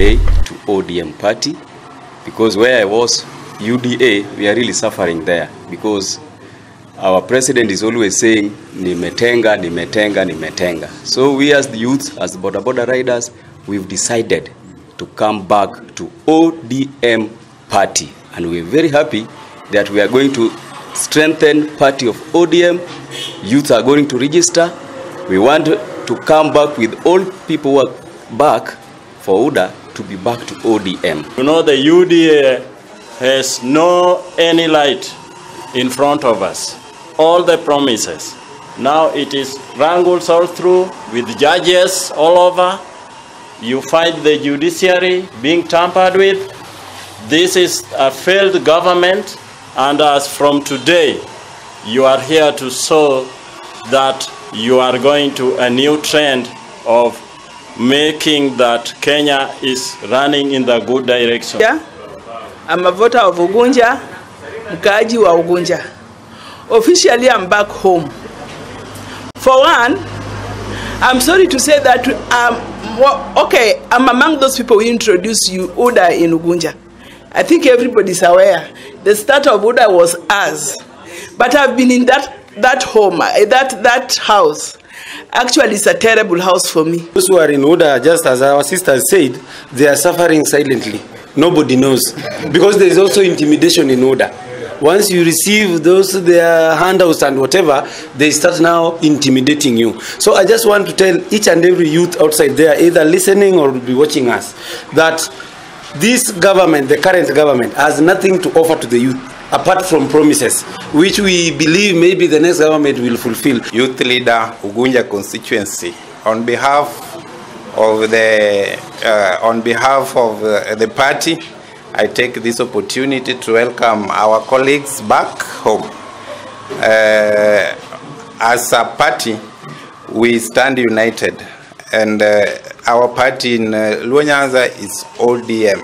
today to ODM party, because where I was, UDA, we are really suffering there, because our president is always saying, nimetenga, nimetenga, nimetenga. So we as the youth, as the border riders, we've decided to come back to ODM party. And we're very happy that we are going to strengthen party of ODM. Youth are going to register. We want to come back with all people who are back for UDA to be back to ODM. You know, the UDA has no any light in front of us. All the promises. Now it is wrangles all through with judges all over. You find the judiciary being tampered with. This is a failed government, and as from today, you are here to show that you are going to a new trend of making that Kenya is running in the good direction. Yeah, I'm a voter of Ugunja, mkaaji wa Ugunja. Officially, I'm back home. For one, I'm sorry to say that okay, I'm among those people who introduced you UDA in Ugunja. I think everybody's aware. The start of UDA was us. But I've been in that home, that house. Actually, it's a terrible house for me. Those who are in UDA, just as our sisters said, they are suffering silently. Nobody knows. Because there is also intimidation in UDA. Once you receive their handouts and whatever, they start now intimidating you. So I just want to tell each and every youth outside there, either listening or be watching us, that this government, the current government, has nothing to offer to the youth apart from promises, which we believe maybe the next government will fulfill. Youth leader, Ugunja constituency, on behalf of the party, I take this opportunity to welcome our colleagues back home. As a party, we stand united, and our party in Luanyanza is ODM.